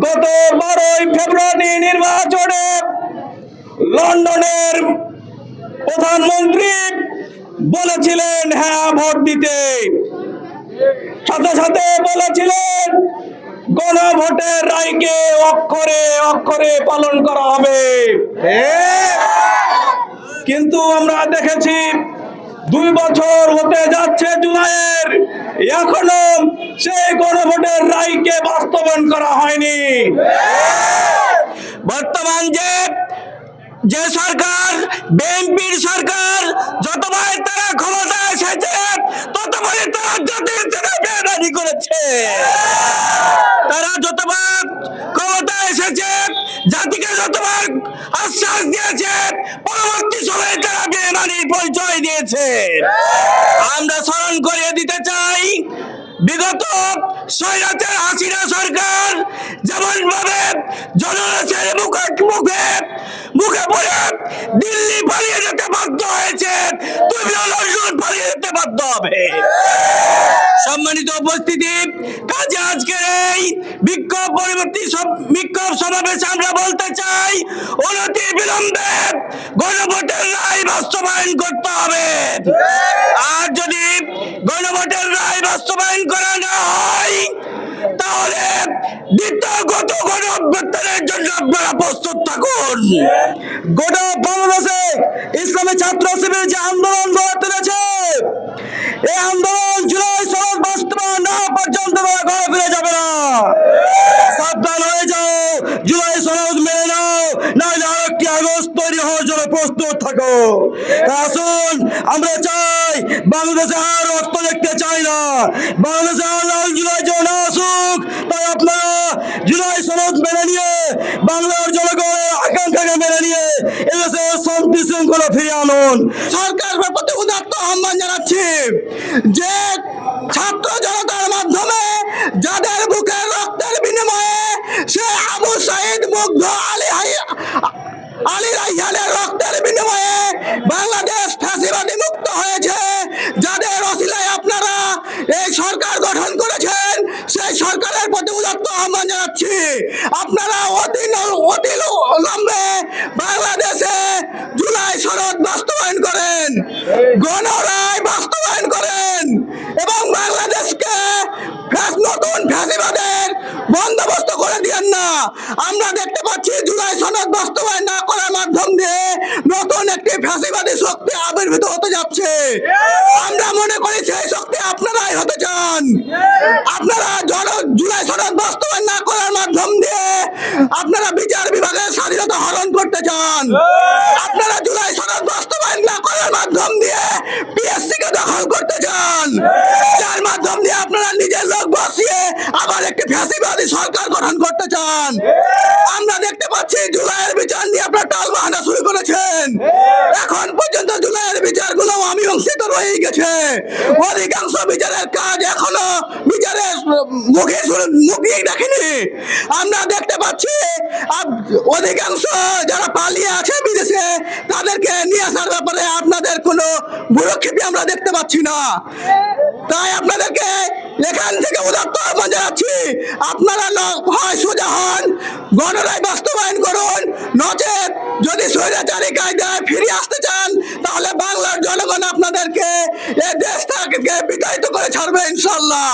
গত 12ই ফেব্রুয়ারি নির্বাচনে লন্ডনের প্রধানমন্ত্রী বলেছিলেন হ্যাঁ ভোট দিতে, সাথে সাথে বলেছিলেন গণভোটের রায়কে অক্ষরে অক্ষরে পালন করা হবে। কিন্তু আমরা দেখেছি 2 বছর হতে যাচ্ছে জুলাইয়ের, এখনো সেই গণভোটের রায়কে বাস্তবায়ন করা হয়নি। বর্তমান যে সরকার, বিএনপির সরকার, যতবার তারা ক্ষমতায় এসেছে ততবারই তারা জাতির জন্য বেইমানি করেছে। তারা যতবার ক্ষমতায় এসেছে, জাতিকে যতবার আশ্বাস দিয়েছে, পরবর্তী সময়ে তারা বেইমানির পরিচয় দিয়েছে। আমরা স্মরণ করিয়ে দিতে চাই, বিগত স্বৈরাচার হাসিনা সরকার যেমন ভাবে জনগণের মুখে পড়ে দিল্লি পালিয়ে যেতে বাধ্য হয়েছে, তুমিও লন্ডন পালিয়ে যেতে বাধ্য হবে। সম্মানিত উপস্থিতি, কাজে আজকের এই বিক্ষোভ সমাবেশে আমরা বলতে চাই, অনতি বিলম্বে গণভোটের রায় বাস্তবায়ন করতে হবে। আর যদি গণভোটের রায় বাস্তবায়ন করা না হয়, তাহলে দ্বিতীয়গত গণঅভ্যুত্থানের জন্য আপনারা প্রস্তুত থাকুন। গোটা বাংলাদেশে ইসলামী ছাত্র শিবির যে আন্দোলন গড়ে তুলেছে, এই আন্দোলন জুলাই সনদ বাস্তবায়ন না পর্যন্ত ঘরে ফিরে যাবে না। সাবধান হয়ে যাও, জুলাই সনদ মেনে নাও, নাহলে আরেকটি আগস্ট তৈরি হওয়ার জন্য প্রস্তুত থাকো। আসুন, আমরা চাই বাংলাদেশে আর রক্ত দেখতে চাই না, বাংলাদেশে আর লাল জুলাই যেন না আসুক। তাই আপনারা জুলাই সনদ মেনে নিয়ে, বাংলার জনগণের আকাঙ্ক্ষাকে মেনে নিয়ে এদেশে শান্তি শৃঙ্খলা ফিরিয়ে আনুন। সরকারের প্রতি উদাত্ত আহ্বান জানাচ্ছি যে ছাত্র জনতার মাধ্যমে যাদের বুকের রক্তের বিনিময়ে সে আবু সাইদ, মুগ্ধ, আলী রায়হানের রক্তের বিনিময়ে বাংলাদেশ ফ্যাসিবাদী মুক্ত হয়েছে, যাদের ওসিলায় আপনারা এই সরকার গঠন করেছেন, সেই সরকারের প্রতি উদাত্ত আহ্বান জানাচ্ছি আপনারা অতি লম্বে বাংলাদেশে জুলাই সনদ বাস্তবায়ন করেন, গণরায় বাস্তবায়ন করেন এবং বাংলাদেশকে নতুন ফ্যাসিবাদের বন্দোবস্ত করে দিয়েন না। আমরা দেখতে পাচ্ছি জুলাই সনদ বাস্তবায়ন না করার মাধ্যম দিয়ে নতুন একটি ফ্যাসিবাদী শক্তি আবির্ভূত হতে যাচ্ছে। আমরা মনে করি সেই শক্তি আপনারাই হতে চান। আপনারা জুলাই সনদ বাস্তবায়ন না করার মাধ্যম দিয়ে আপনারা বিচার বিভাগের স্বাধীনতা হরণ করতে চান। আপনারা জুলাই সনদ বাস্তবায়ন না করার মাধ্যম দিয়ে পিএসসি কে দখল করতে চান, যার মাধ্যম দিয়ে আপনারা নিজের লোক বসিয়ে আবার একটি ফ্যাসিবাদী সরকার গঠন করতে চান। আমরা দেখতে পাচ্ছি জুলাইয়ের বিচার নিয়ে আপনারা টালবাহানা শুরু করেছেন। এখন পর্যন্ত জুলাইয়ের বিচারগুলো অমীমাংসিত রয়ে গেছে। অধিকাংশ বিচারের কাজ এখনো বিচারের মুখে দেখেনি। আমরা দেখতে পাচ্ছি অধিকাংশ যারা পালিয়ে আছে বিদেশে, তাদেরকে নিয়ে আসার ব্যাপারে আপনাদের কোনো ভূরক্ষেপই আমরা দেখতে পাচ্ছি না। তাই আপনাদেরকে এখান থেকে উদাত্ত আহ্বান জানাচ্ছি, আপনারা হয় সোজা হন, গণরায় বাস্তবায়ন করুন, নচেত যদি স্বৈরাচারী কায়দায় ফিরে আসতে চান তাহলে বাংলার জনগণ আপনাদেরকে এই দেশ থেকে বিতাড়িত করে ছাড়বে ইনশাআল্লাহ।